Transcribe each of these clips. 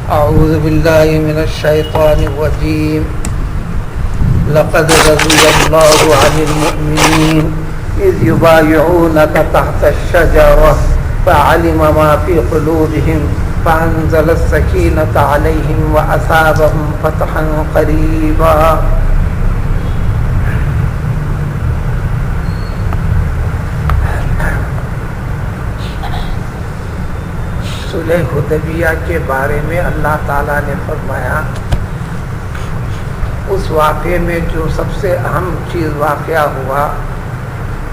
أعوذ بالله من الشيطان الرجيم. لقد رضي الله عن المؤمنين إذ يبايعونك تحت الشجرة فعلم ما في قلوبهم فأنزل السكينة عليهم وأثابهم فتحا قريبا. صلح حدیبیہ کے بارے میں اللہ تعالیٰ نے فرمایا اس واقعے میں جو سب سے اہم چیز واقعہ ہوا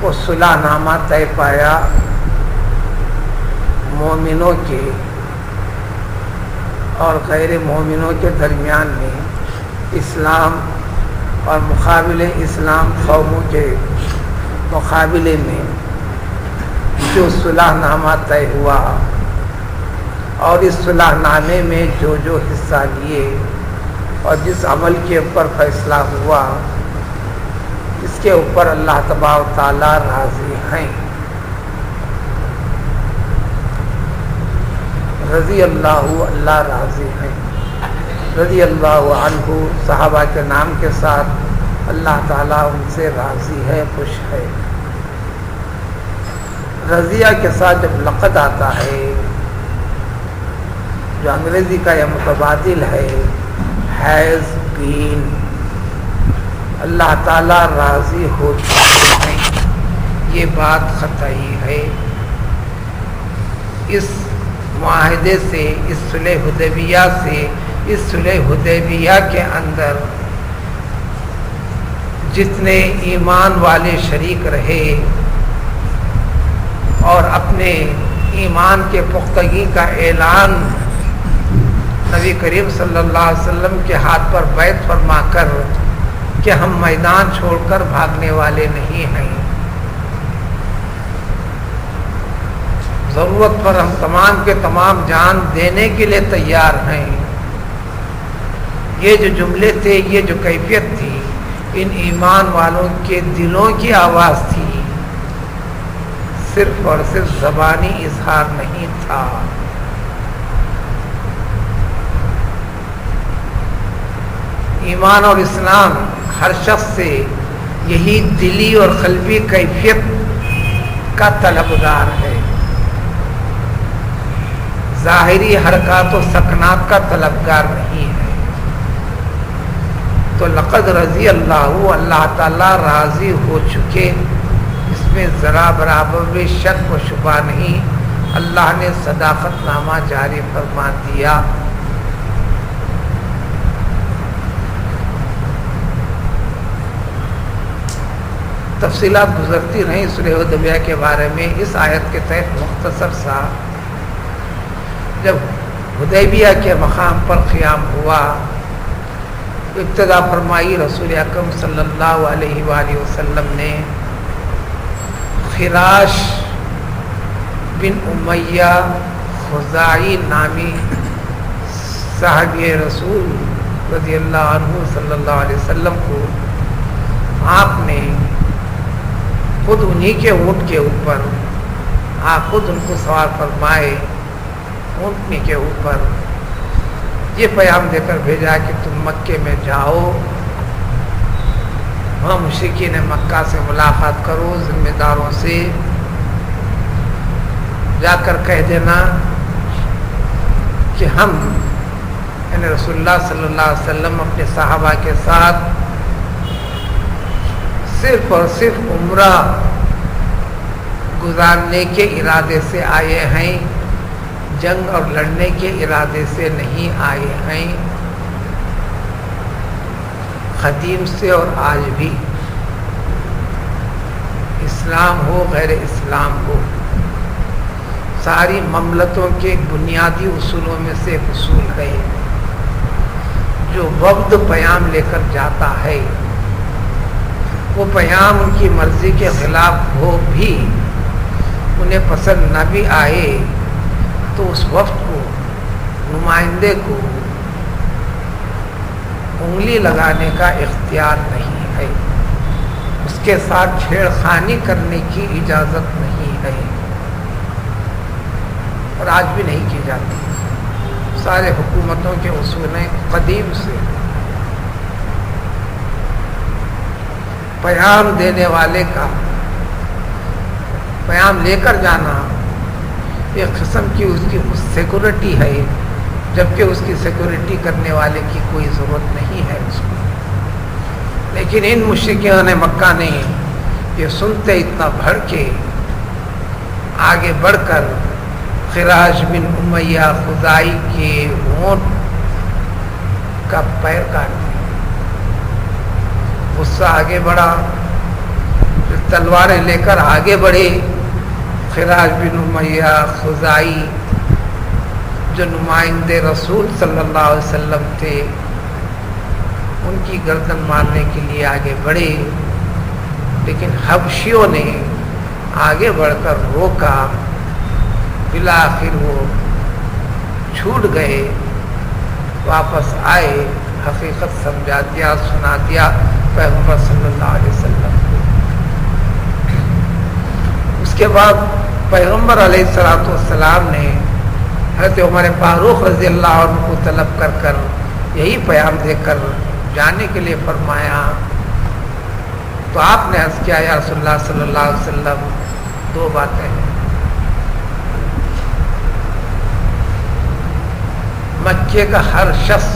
وہ صلح نامہ طے پایا مومنوں کے اور غیر مومنوں کے درمیان میں، اسلام اور مقابل اسلام قوموں کے مقابلے میں جو صلح نامہ طے ہوا اور اس صلح نامے میں جو جو حصہ لیے اور جس عمل کے اوپر فیصلہ ہوا اس کے اوپر اللہ تبارک و تعالیٰ راضی ہیں. رضی اللہ راضی ہیں. رضی اللہ عنہ صحابہ کے نام کے ساتھ اللہ تعالیٰ ان سے راضی ہے، خوش ہے. رضیہ کے ساتھ جب لقد آتا ہے جو انگریزی کا یہ متبادل ہے ہیز بین، اللہ تعالیٰ راضی ہو چکے ہیں، یہ بات قطعی ہے. اس معاہدے سے، اس صلح حدیبیہ سے، اس صلح حدیبیہ کے اندر جتنے ایمان والے شریک رہے اور اپنے ایمان کے پختگی کا اعلان نبی کریم صلی اللہ علیہ وسلم کے ہاتھ پر بیعت فرما کر کہ ہم میدان چھوڑ کر بھاگنے والے نہیں ہیں، ضرورت پر ہم تمام کے تمام جان دینے کے لیے تیار ہیں. یہ جو جملے تھے، یہ جو کیفیت تھی، ان ایمان والوں کے دلوں کی آواز تھی، صرف اور صرف زبانی اظہار نہیں تھا. ایمان اور اسلام ہر شخص سے یہی دلی اور قلبی کیفیت کا طلبگار ہے، ظاہری حرکات و سکنات کا طلبگار نہیں ہے. تو لقد رضی اللہ تعالیٰ راضی ہو چکے، اس میں ذرا برابر بھی شک و شبہ نہیں. اللہ نے صداقت نامہ جاری فرما دیا. تفصیلات گزرتی رہیں صلح حدیبیہ کے بارے میں. اس آیت کے تحت مختصر سا جب حدیبیہ کے مقام پر قیام ہوا، ابتدا فرمائی رسول اکرم صلی اللہ علیہ وآلہ وسلم نے خراش بن امیہ خزاعی نامی صحابی رسول رضی اللہ عنہ صلی اللہ علیہ وسلم کو آپ نے خود انہی کے اونٹ کے اوپر، آپ خود ان کو سوار فرمائے اونٹنی کے اوپر، یہ پیغام دے کر بھیجا کہ تم مکے میں جاؤ، وہاں مشرکین مکہ سے ملاقات کرو، ذمہ داروں سے جا کر کہہ دینا کہ ہم یعنی رسول اللہ صلی اللہ علیہ وسلم اپنے صحابہ کے ساتھ صرف اور صرف عمرہ گزارنے کے ارادے سے آئے ہیں، جنگ اور لڑنے کے ارادے سے نہیں آئے ہیں. قدیم سے اور آج بھی، اسلام ہو غیر اسلام ہو، ساری مملتوں کے بنیادی اصولوں میں سے ایک اصول ہے جو وفد پیام لے کر جاتا ہے، وہ پیام ان کی مرضی کے خلاف ہو بھی، انہیں پسند نہ بھی آئے، تو اس وفد کو، نمائندے کو انگلی لگانے کا اختیار نہیں ہے، اس کے ساتھ چھیڑ خانی کرنے کی اجازت نہیں ہے، اور آج بھی نہیں کی جاتی. سارے حکومتوں کے اصول ہیں قدیم سے. پیغام دینے والے کا پیغام لے کر جانا ایک قسم کی اس کی سیکورٹی ہے، جبکہ اس کی سیکورٹی کرنے والے کی کوئی ضرورت نہیں ہے اس کو. لیکن ان مشرکین مکہ نے یہ سنتے اتنا بڑھ کے آگے بڑھ کر خراش بن امیہ خزائی کے اونٹ کا پیر کاٹ دیا. غصہ آگے بڑھا، پھر تلواریں لے کر آگے بڑھے. خراش بن امیہ خزائی جو نمائندے رسول صلی اللہ علیہ وسلم تھے، ان کی گردن مارنے کے لیے آگے بڑھے، لیکن حبشیوں نے آگے بڑھ کر روکا. بالآخر وہ چھوٹ گئے، واپس آئے، حقیقت سمجھا دیا، سنا دیا پیغمبر صلی اللہ علیہ وسلم کو. اس کے بعد پیغمبر علیہ السلام نے حضرت عمر فاروق رضی اللہ عنہ کو طلب کر کر یہی پیام دے کر جانے کے لیے فرمایا. تو آپ نے عرض کیا یا رسول اللہ صلی اللہ علیہ وسلم دو باتیں ہیں. مکے کا ہر شخص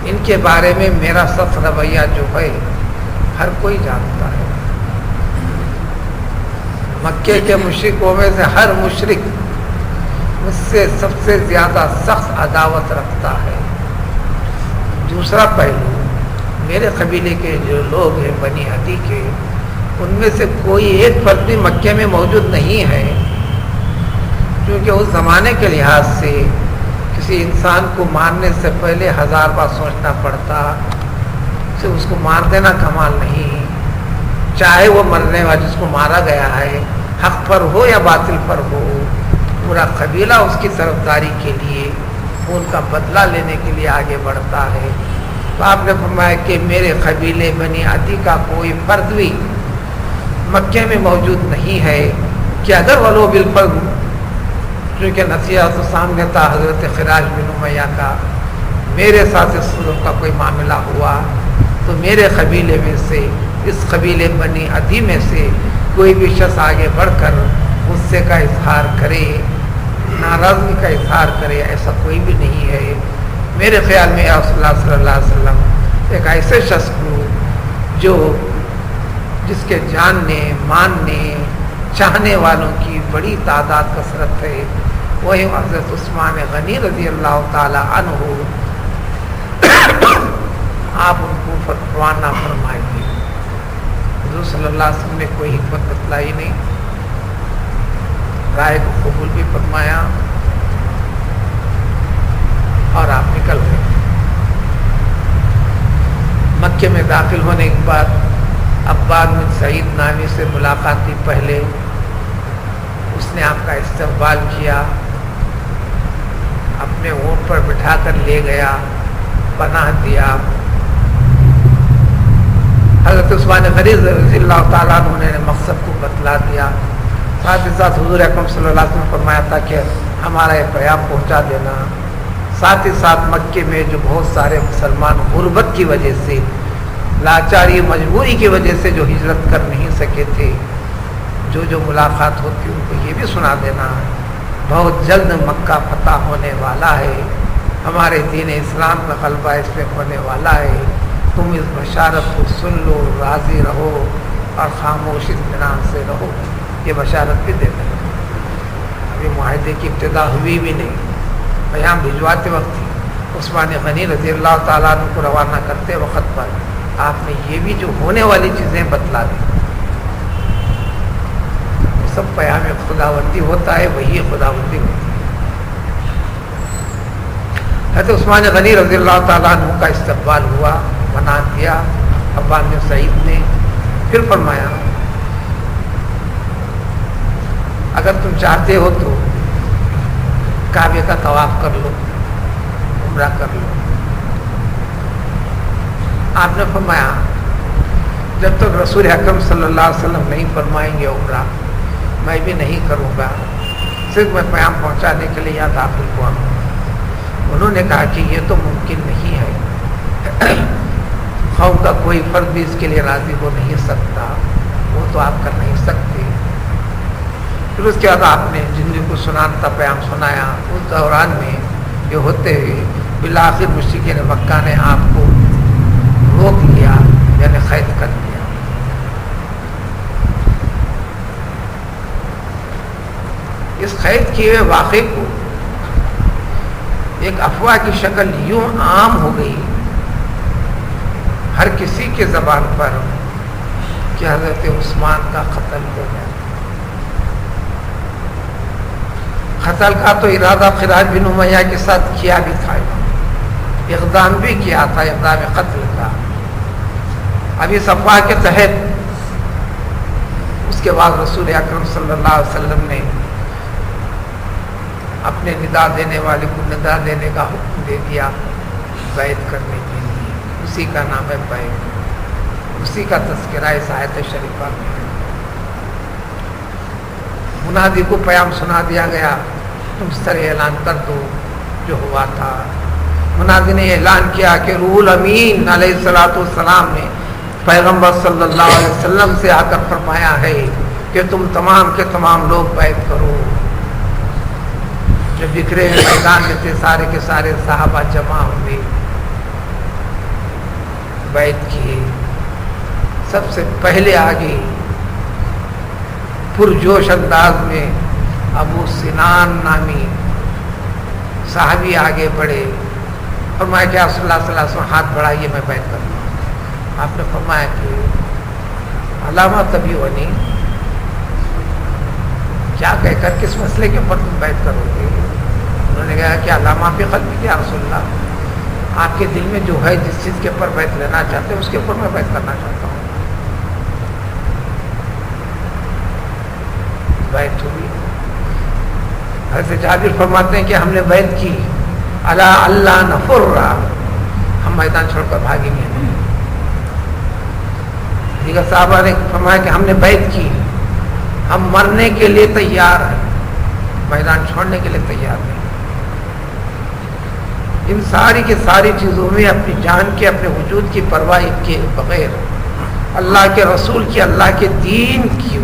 ان کے بارے میں میرا سخت رویہ جو ہے ہر کوئی جانتا ہے. مکے کے مشرکوں میں سے ہر مشرک مجھ سے سب سے زیادہ سخت عداوت رکھتا ہے. دوسرا پہلو، میرے قبیلے کے جو لوگ ہیں بنی عدی کے، ان میں سے کوئی ایک فرد بھی مکے میں موجود نہیں ہے، کیونکہ اس زمانے کے لحاظ سے کسی انسان کو مارنے سے پہلے 1000 بار سوچنا پڑتا. سے اس کو مار دینا کمال نہیں، چاہے وہ مرنے والا جس کو مارا گیا ہے حق پر ہو یا باطل پر ہو، پورا قبیلہ اس کی طرفداری کے لیے، ان کا بدلہ لینے کے لیے آگے بڑھتا ہے. تو آپ نے فرمایا کہ میرے قبیلے بنی عدی کا کوئی فرد بھی مکے میں موجود نہیں ہے کہ اگر ولو بالفرد، کیونکہ نصیحت تو سامنے تھا حضرت خراش بن امیہ کا، میرے ساتھ اس صورت کا کوئی معاملہ ہوا تو میرے قبیلے میں سے، اس قبیلے بنی عدی میں سے کوئی بھی شخص آگے بڑھ کر غصے کا اظہار کرے، ناراضگی کا اظہار کرے، ایسا کوئی بھی نہیں ہے. میرے خیال میں رسول اللہ صلی اللہ علیہ وسلم ایک ایسے شخص کو جو جس کے جاننے ماننے چاہنے والوں کی بڑی تعداد کثرت ہے، وہی حضرت عثمان غنی رضی اللہ تعالی عنہ، آپ ان کو روانہ فرمائیے. حضور صلی اللہ علیہ وسلم نے کوئی حکمت بتلائی نہیں، رائے کو قبول بھی فرمایا اور آپ نکل گئے. مکے میں داخل ہونے کے بعد عباد بن سعید نامی سے ملاقات کی. پہلے اس نے آپ کا استقبال کیا، اپنے اونٹ پر بٹھا کر لے گیا، پناہ دیا. حضرت عثمان غنی رضی اللہ تعالیٰ عنہ نے مقصد کو بتلا دیا. ساتھ ہی ساتھ حضور اکرم صلی اللہ علیہ وسلم نے فرمایا تھا کہ ہمارا یہ پیام پہنچا دینا. ساتھ ہی ساتھ مکے میں جو بہت سارے مسلمان غربت کی وجہ سے، لاچاری مجبوری کی وجہ سے جو ہجرت کر نہیں سکے تھے، جو ملاقات ہوتی ان کو یہ بھی سنا دینا بہت جلد مکہ فتح ہونے والا ہے، ہمارے دین اسلام کا غلبہ اس پہ ہونے والا ہے. تم اس بشارت کو سن لو، راضی رہو اور خاموش اطمینان سے رہو. یہ بشارت بھی دے دیں. ابھی معاہدے کی ابتدا ہوئی بھی نہیں، پیام بھجواتے وقت ہی عثمان غنی رضی اللہ تعالیٰ عنہ کو روانہ کرتے وقت پر آپ نے یہ بھی جو ہونے والی چیزیں بتلا دی. وہ سب پیام خداوندی ہوتا ہے، وہی خداوندی ہوتی ہے. حضرت عثمان غنی رضی اللہ تعالیٰ عنہ کا استقبال ہوا، بنا دیا عباد بن سعید نے. پھر فرمایا اگر تم چاہتے ہو تو کعبے کا طواف کر لو، عمرہ کر لو. آپ نے فرمایا جب تک رسول اکرم صلی اللہ علیہ وسلم نہیں فرمائیں گے عمرہ، میں بھی نہیں کروں گا. صرف میں پیام پہنچانے کے لیے یہاں داخل ہوا ہوں. انہوں نے کہا کہ یہ تو ممکن نہیں ہے، قوم کا کوئی فرد بھی اس کے لیے راضی ہو نہیں سکتا، وہ تو آپ کر نہیں سکتے۔ پھر اس کے بعد آپ نے زندگی کو سنانا تھا، پیام سنایا۔ اس دوران میں یہ ہوتے ہوئے بالآخر مشرکین مکہ نے آپ کو روک لیا، یعنی قید کر دیا۔ اس قید کیے ہوئے واقعے کو ایک افواہ کی شکل یوں عام ہو گئی ہر کسی کے زبان پر کہ حضرت عثمان کا قتل ہو گیا۔ قتل کا تو ارادہ خراج بن امیہ کے ساتھ کیا بھی تھا، اقدام بھی کیا تھا، اقدام قتل کا۔ اب اس افواہ کے تحت اس کے بعد رسول اکرم صلی اللہ علیہ وسلم نے اپنے ندا دینے والے کو ندا دینے کا حکم دے دیا بیعت کرنے کے لیے۔ اسی کا نام ہے بیعت، اسی کا تذکرہ اس آیت شریفہ میں ہے۔ منادی کو پیام سنا دیا گیا، تم سر اعلان کر دو جو ہوا تھا۔ منادی نے اعلان کیا کہ روح الامین علیہ السلام نے پیغمبر صلی اللہ علیہ وسلم سے آ کر فرمایا ہے کہ تم تمام کے تمام لوگ بیعت کرو۔ جو بکھرے ہوئے میدان میں تھے سارے کے سارے صحابہ جمع ہوئے، بیعت کیے۔ سب سے پہلے آگے پرجوش انداز میں ابو سنان نامی صحابی آگے بڑھے، فرمایا کہ رسول اللہ صلی اللہ علیہ وسلم ہاتھ بڑھائیے میں بیعت کروں۔ آپ نے فرمایا کہ علامہ تبیعنی، کیا کہہ کر کس مسئلے کے اوپر تم بیعت کرو گے؟ انہوں نے کہا کہ علامہ فی قلبی یا رسول اللہ، آپ کے دل میں جو ہے جس چیز کے اوپر بیعت لینا چاہتے ہیں اس کے اوپر میں بیعت کرنا چاہتا ہوں۔ بیعت ہوئی۔ حضرت جابر فرماتے ہیں کہ ہم نے بیعت کی، الا اللہ نفر، ہم میدان چھوڑ کر بھاگیں گے نہیں۔ دیگر صحابہ نے فرمایا کہ ہم نے بیعت کی، ہم مرنے کے لیے تیار ہیں، میدان چھوڑنے کے لیے تیار نہیں۔ ان ساری کی ساری چیزوں میں اپنی جان کے، اپنے وجود کی پرواہ کے بغیر اللہ کے رسول کی، اللہ کے دین کی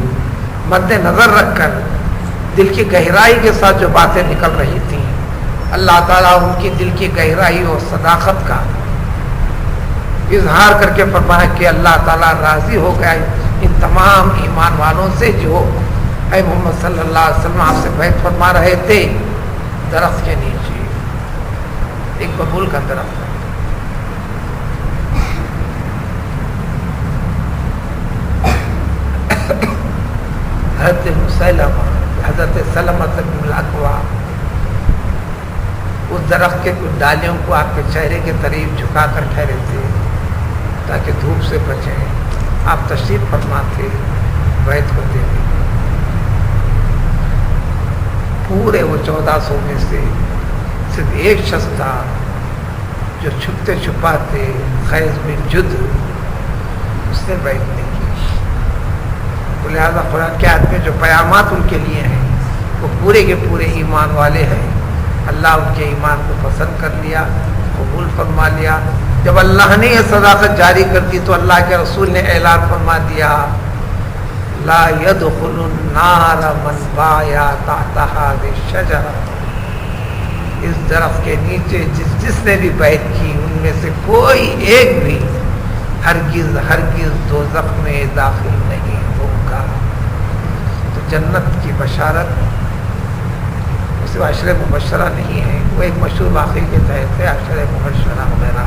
مد نظر رکھ کر دل کی گہرائی کے ساتھ جو باتیں نکل رہی تھیں، اللہ تعالیٰ ان کی دل کی گہرائی اور صداقت کا اظہار کر کے فرمایا کہ اللہ تعالیٰ راضی ہو گیا ان تمام ایمان والوں سے جو اے محمد صلی اللہ علیہ وسلم آپ سے بیعت فرما رہے تھے درخت کے نیچے، ایک ببول کا درخت۔ حضرت مسیلمہ، حضرت سلمہ بن الاکوع اس درخت کے کچھ ڈالیوں کو آپ کے چہرے کے قریب جھکا کر ٹھہرے تھے تاکہ دھوپ سے بچیں۔ آپ تشریف فرما تھے، بیعت ہوتے ہوئے پورے وہ 1400 میں سے صرف ایک شخص تھا جو چھپتے چھپاتے، خیز بن جد، اس نے بیعت نہیں کی۔ لہٰذا قرآن کے آیت میں جو پیامات ان کے لیے ہیں وہ پورے کے پورے ایمان والے ہیں۔ اللہ ان کے ایمان کو پسند کر لیا، قبول فرما لیا۔ جب اللہ نے یہ صداقت جاری کر دی تو اللہ کے رسول نے اعلان فرما دیا، لا يدخل النار من بایا تحت هذه الشجرہ، اس درخت کے نیچے جس نے بھی بیعت کی ان میں سے کوئی ایک بھی ہرگز ہرگز دوزخ میں داخل نہیں ہوگا۔ تو جنت کی بشارت اس عشر مبشرہ نہیں ہے، وہ ایک مشہور واقعے کے تحت ہے، عشر مبشرہ وغیرہ۔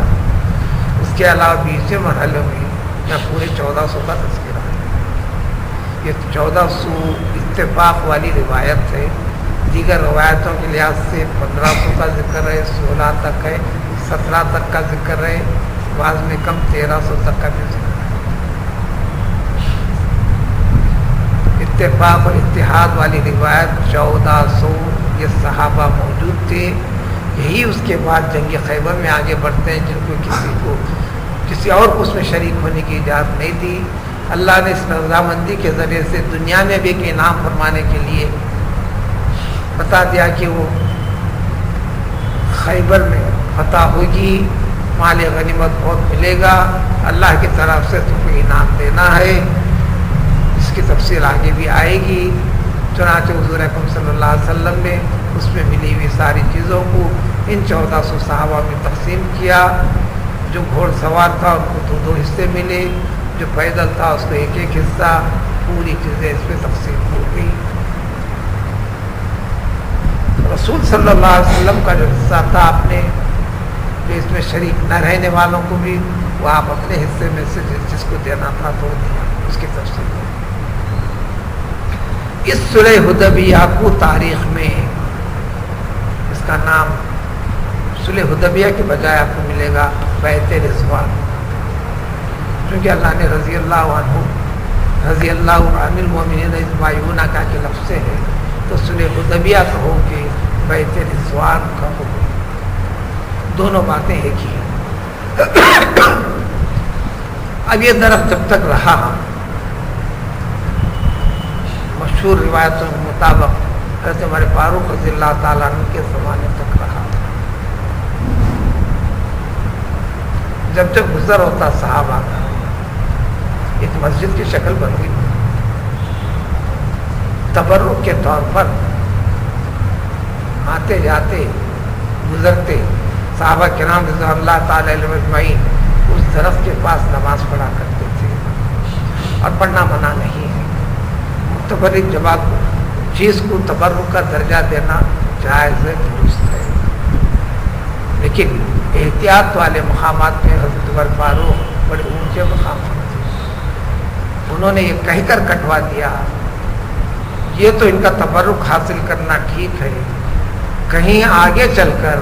اس کے علاوہ 20 مرحلے میں یا پورے 1400 کا تذکرہ ہے۔ یہ 1400 اتفاق والی روایت ہے، دیگر روایتوں کے لحاظ سے 1500 کا ذکر ہے، 16 تک ہے، 17 تک کا ذکر ہے، بعض میں کم 1300 تک کا بھی ذکر ہے۔ اتفاق اور اتحاد والی روایت 1400 یہ صحابہ موجود تھے۔ یہی اس کے بعد جنگ خیبر میں آگے بڑھتے ہیں، جن کو کسی اور کو اس میں شریک ہونے کی اجازت نہیں دی۔ اللہ نے اس رضامندی کے ذریعے سے دنیا میں بھی ایک انعام فرمانے کے لیے بتا دیا کہ وہ خیبر میں فتح ہوگی، مال غنیمت بہت ملے گا، اللہ کی طرف سے تم کو انعام دینا ہے۔ اس کی تفصیل آگے بھی آئے گی۔ چنانچہ حضور اکرم صلی اللہ علیہ وسلم نے اس میں ملی ہوئی ساری چیزوں کو ان 1400 صحابہ میں تقسیم کیا۔ جو گھوڑ سوار تھا ان کو 2 حصے ملے، جو پیدل تھا اس کو 1 حصہ، پوری چیزیں اس میں تقسیم ہو گئی۔ رسول صلی اللہ علیہ وسلم کا جو حصہ تھا اپنے، جو اس میں شریک نہ رہنے والوں کو بھی وہ آپ اپنے حصے میں سے جس کو دینا تھا تو دیا، اس کی تفصیل ہے۔ اس صلح حدیبیہ کو تاریخ میں اس کا نام صلح حدیبیہ کے بجائے آپ کو ملے گا بیعت رضوان، کیونکہ اللہ نے رضی اللہ عنہ رضی اللہ عن المؤمنین اذ یبایعونک کا کہ لفظ ہے، تو صلح حدیبیہ کہو کہ بیعت رضوان کہو، دونوں باتیں ایک ہی ہیں۔ اب یہ درخت جب تک رہا، مشہور روایتوں کے مطابق حضرت عمر فاروق رضی اللہ تعالیٰ عنہ کے زمانے تک رہا۔ جب جب گزر ہوتا صحابہ کا، ایک مسجد کی شکل بن گئی، تبرک کے طور پر آتے جاتے گزرتے صحابہ کرام رضی اللہ تعالی علیہ اجمعین اس درخت کے پاس نماز پڑھا کرتے تھے، اور پڑھنا منع نہیں ہے۔ متبرک جماعت کو چیز کو تبرک کا درجہ دینا جائز ہے، درست ہے، لیکن احتیاط والے مقامات میں حضرت عمر فاروق بڑے اونچے مقامات تھے، انہوں نے یہ کہہ کر کٹوا دیا، یہ تو ان کا تبرک حاصل کرنا ٹھیک ہے، کہیں آگے چل کر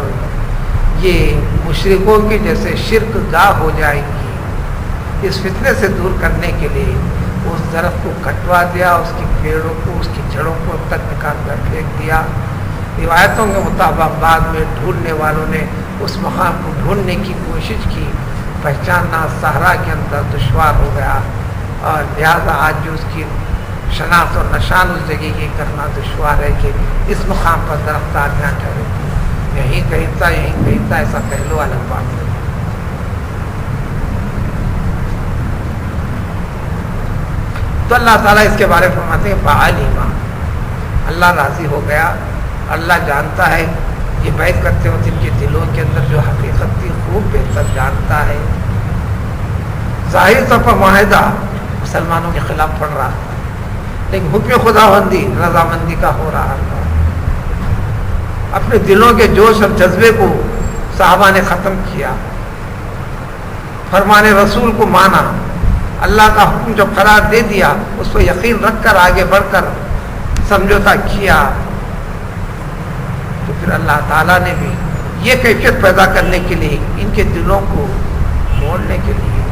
یہ مشرکوں کی جیسے شرک گاہ ہو جائے گی، اس فتنے سے دور کرنے کے لیے اس درخت کو کٹوا دیا، اس کی پیڑوں کو، اس کی جڑوں کو تک نکال کر پھینک دیا۔ روایتوں کے مطابق بعد میں ڈھونڈنے والوں نے اس مقام کو ڈھونڈنے کی کوشش کی، پہچاننا صحرا کے اندر دشوار ہو گیا، اور لہٰذا آج جو اس کی شناخت اور نشان اس جگہ کی کرنا دشوار ہے کہ اس مقام پر درخت آدمیاں ٹھہرے تھے، یہیں کہیں تھا یہیں کہیں تھا، ایسا پہلو الگ بات ہے۔ تو اللہ تعالیٰ اس کے بارے میں فرماتے ہیں فعلما، اللہ راضی ہو گیا، اللہ جانتا ہے، یہ بیعت کرتے ہو جن کے دلوں کے اندر جو حقیقت تھی خوب بہتر جانتا ہے۔ ظاہر طور پر معاہدہ مسلمانوں کے خلاف پڑ رہا تھا، لیکن حکم خداوندی رضامندی کا ہو رہا تھا۔ اپنے دلوں کے جوش اور جذبے کو صحابہ نے ختم کیا، فرمان رسول کو مانا، اللہ کا حکم جو قرار دے دیا اس کو یقین رکھ کر آگے بڑھ کر سمجھوتا کیا، تو پھر اللہ تعالیٰ نے بھی یہ کیفیت پیدا کرنے کے لیے ان کے دلوں کو موڑنے کے لیے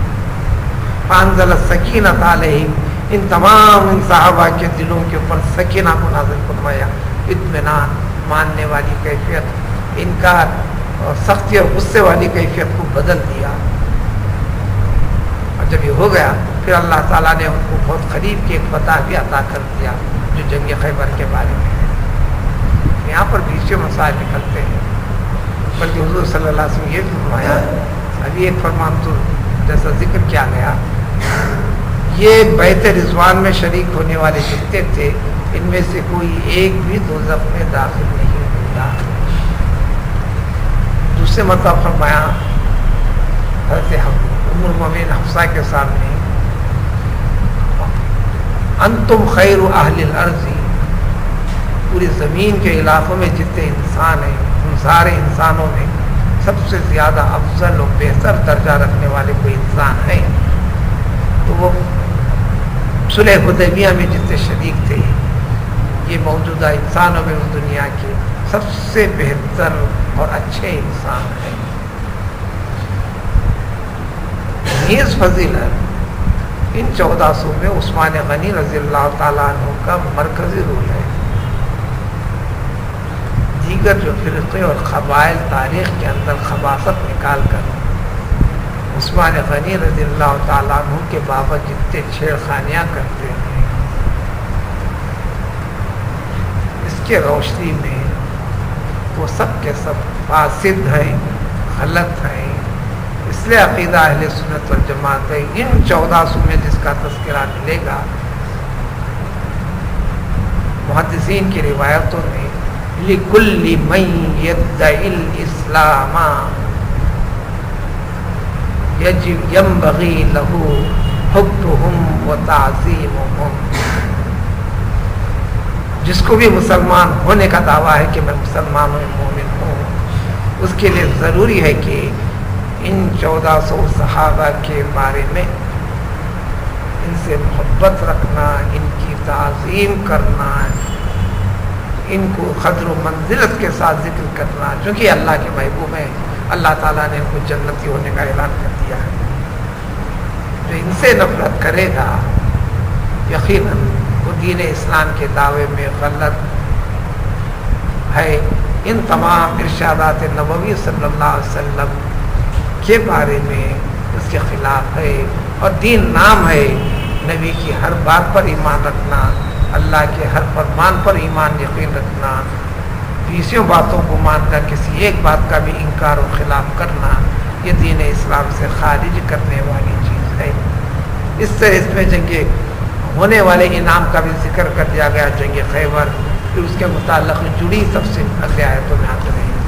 فانزل السکینۃ علیہم، ان تمام ان صحابہ کے دلوں کے اوپر سکینہ کو نازل فرمایا، اطمینان، ماننے والی کیفیت، انکار اور سختی اور غصے والی کیفیت کو بدل دیا۔ اور جب یہ ہو گیا پھر اللہ تعالیٰ نے ان کو بہت قریب کی ایک فتح بھی عطا کر دیا، جو جنگ خیبر کے بارے میں ہے۔ یہاں پر بیچ سے مسائل نکلتے ہیں، بلکہ حضور صلی اللہ علیہ وسلم یہ بھی فرمایا، ابھی ایک فرمان تو جیسا ذکر کیا گیا، یہ بیعت رضوان میں شریک ہونے والے جتنے تھے ان میں سے کوئی ایک بھی دوزخ میں داخل نہیں ہوگا۔ دوسرے مرتبہ فرمایا حضرت ام المؤمنین حفصہ کے سامنے، انتم خیر اہل الارض، پوری زمین کے علاقوں میں جتنے انسان ہیں ان سارے انسانوں میں سب سے زیادہ افضل و بہتر درجہ رکھنے والے کوئی انسان ہیں تو وہ صلح حدیبیہ میں جتنے شریک تھے، یہ موجودہ انسانوں میں اس دنیا کے سب سے بہتر اور اچھے انسان ہیں۔ نیز فضیلت ان 1400 میں عثمان غنی رضی اللہ تعالیٰ عنہ کا مرکزی رول ہے۔ دیگر جو فرقے اور قبائل تاریخ کے اندر خباثت نکال کر عثمان غنی رضی اللہ تعالیٰ عنہ کے بابت جتنے چھیڑ خانیاں کرتے ہیں، اس کے روشنی میں وہ سب کے سب فاسد ہیں، غلط ہیں۔ اس لیے عقیدہ اہل سنت والجماعت ہے ان 1400 میں جس کا تذکرہ ملے گا محدثین کی روایتوں میں لِكُلِّ مَن يَدَّعِي الْإِسْلَامَ يَنبَغِي لَهُ حُبُّهُمْ وَتَعْظِيمُهُمْ۔ جس کو بھی مسلمان ہونے کا دعویٰ ہے کہ میں مسلمان ہوں، مومن ہوں، اس کے لیے ضروری ہے کہ ان 1400 صحابہ کے بارے میں ان سے محبت رکھنا، ان کی تعظیم کرنا، ان کو قدر و منزلت کے ساتھ ذکر کرنا، چونکہ اللہ کے محبوب ہیں، اللہ تعالیٰ نے ان کو جنتی ہونے کا اعلان کر دیا ہے۔ جو ان سے نفرت کرے گا یقیناً وہ دین اسلام کے دعوے میں غلط ہے۔ ان تمام ارشادات نبوی صلی اللہ علیہ وسلم کے بارے میں اس کے خلاف ہے، اور دین نام ہے نبی کی ہر بات پر ایمان رکھنا، اللہ کے ہر فرمان پر ایمان یقین رکھنا، 20 باتوں کو مان کر کسی ایک بات کا بھی انکار و خلاف کرنا، یہ دین اسلام سے خارج کرنے والی چیز ہے۔ اس سے اس میں جنگ ہونے والے انعام کا بھی ذکر کر دیا گیا، جنگ خیبر، پھر اس کے متعلق جڑی تفصیل اگلے آیتوں میں آتے رہیں گے۔